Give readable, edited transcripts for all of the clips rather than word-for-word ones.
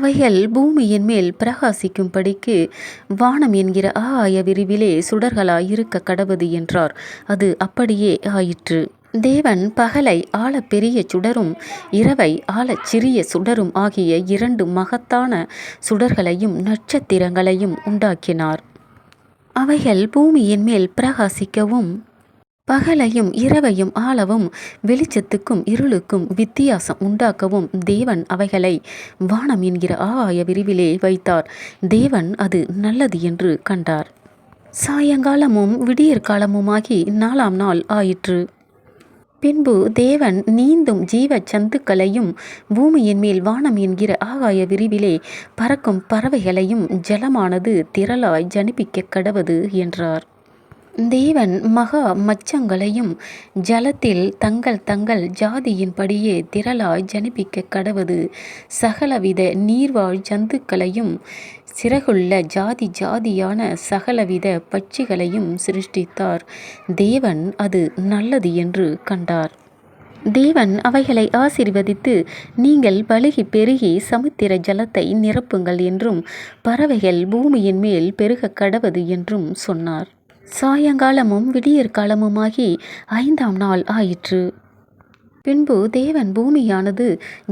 அவைகள் பூமியின் மேல் பிரகாசிக்கும்படிக்கு வானம் என்கிற ஆகாய விரிவிலே சுடர்களாய் இருக்க கடவது என்றார். அது அப்படியே ஆயிற்று. தேவன் பகலை ஆழப் பெரிய சுடரும் இரவை ஆழச் சிறிய சுடரும் ஆகிய இரண்டு மகத்தான சுடர்களையும் நட்சத்திரங்களையும் உண்டாக்கினார். அவைகள் பூமியின் மேல் பிரகாசிக்கவும் பகலையும் இரவையும் ஆளவும் வெளிச்சத்துக்கும் இருளுக்கும் வித்தியாசம் உண்டாக்கவும் தேவன் அவைகளை வானம் என்கிற ஆகாய விரிவிலே வைத்தார். தேவன் அது நல்லது என்று கண்டார். சாயங்காலமும் விடியற்காலமுமாகி 4ஆம் நாள் ஆயிற்று. பின்பு தேவன் நீந்தும் ஜீவ ஜந்துக்களையும் பூமியின் மேல் வானம் என்கிற ஆகாய விரிவிலே பறக்கும் பறவைகளையும் ஜலமானது திரளாய் ஜனிப்பிக்க கடவது என்றார். தேவன் மகா மச்சங்களையும் ஜலத்தில் தங்கள் தங்கள் ஜாதியின்படியே திரளாய் ஜனிப்பிக்க கடவது, சகலவித நீர்வாழ் ஜந்துக்களையும் சிறகுள்ள ஜாதி ஜாதியான சகலவித பட்சிகளையும் சிருஷ்டித்தார். தேவன் அது நல்லது என்று கண்டார். தேவன் அவைகளை ஆசீர்வதித்து, நீங்கள் பலுகி பெருகி சமுத்திர ஜலத்தை நிரப்புங்கள் என்றும் பறவைகள் பூமியின் மேல் பெருக கடவது என்றும் சொன்னார். சாயங்காலமும் விடியற்காலமுமாகி 5ஆம் நாள் ஆயிற்று. பின்பு தேவன் பூமியானது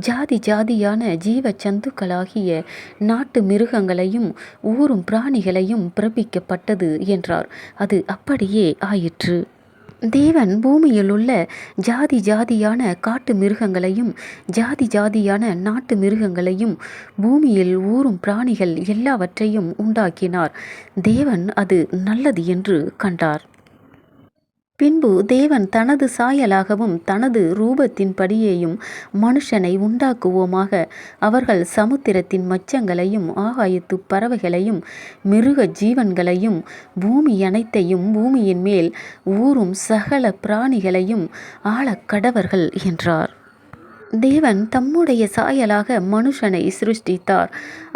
ஜாதி ஜாதியான ஜீவ ஜந்துக்களாகிய நாட்டு மிருகங்களையும் ஊரும் பிராணிகளையும் பிறப்பிக்கப்பட்டது என்றார். அது அப்படியே ஆயிற்று. தேவன் பூமியில் உள்ள ஜாதி ஜாதியான காட்டு மிருகங்களையும் ஜாதி ஜாதியான நாட்டு மிருகங்களையும் பூமியில் ஊரும் பிராணிகள் எல்லாவற்றையும் உண்டாக்கினார். தேவன் அது நல்லது என்று கண்டார். பின்பு தேவன் தனது சாயலாகவும் தனது ரூபத்தின்படியேயும் மனுஷனை உண்டாக்குவோமாக, அவர்கள் சமுத்திரத்தின் மச்சங்களையும் ஆகாயத்து பறவைகளையும் மிருக ஜீவன்களையும் பூமி அனைத்தையும் பூமியின் மேல் ஊறும் சகல பிராணிகளையும் ஆளக்கடவர்கள் என்றார். தேவன் தம்முடைய சாயலாக மனுஷனை சிருஷ்டித்தார்.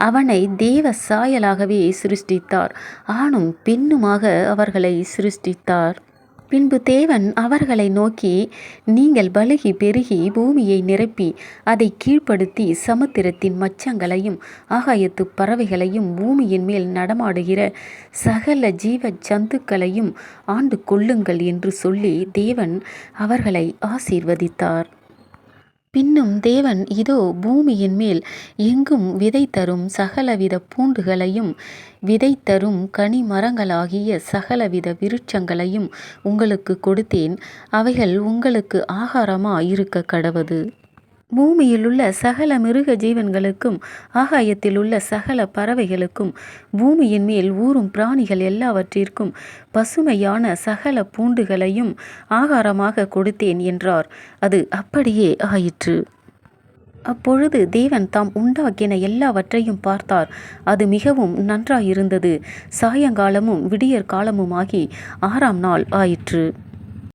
அவனை தேவ சாயலாகவே சிருஷ்டித்தார். ஆணும் பெண்ணுமாக அவர்களை சிருஷ்டித்தார். பின்பு தேவன் அவர்களை நோக்கி, நீங்கள் பலுகி பெருகி பூமியை நிரப்பி அதை கீழ்ப்படுத்தி சமுத்திரத்தின் மச்சங்களையும் ஆகாயத்து பறவைகளையும் பூமியின் மேல் நடமாடுகிற சகல ஜீவ ஜந்துக்களையும் ஆண்டு கொள்ளுங்கள் என்று சொல்லி தேவன் அவர்களை ஆசீர்வதித்தார். பின்னும் தேவன், இதோ பூமியின் மேல் எங்கும் விதை தரும் சகலவித பூண்டுகளையும் விதை தரும் கனி மரங்களாகிய சகலவித விருட்சங்களையும் உங்களுக்கு கொடுத்தேன். அவைகள் உங்களுக்கு ஆகாரமாய் இருக்க கடவது. பூமியிலுள்ள சகல மிருக ஜீவன்களுக்கும் ஆகாயத்திலுள்ள சகல பறவைகளுக்கும் பூமியின் மேல் ஊறும் பிராணிகள் எல்லாவற்றிற்கும் பசுமையான சகல பூண்டுகளையும் ஆகாரமாக கொடுத்தேன் என்றார். அது அப்படியே ஆயிற்று. அப்பொழுது தேவன் தாம் உண்டாக்கின எல்லாவற்றையும் பார்த்தார். அது மிகவும் நன்றாயிருந்தது. சாயங்காலமும் விடியற்காலமுமாகி 6ஆம் நாள் ஆயிற்று.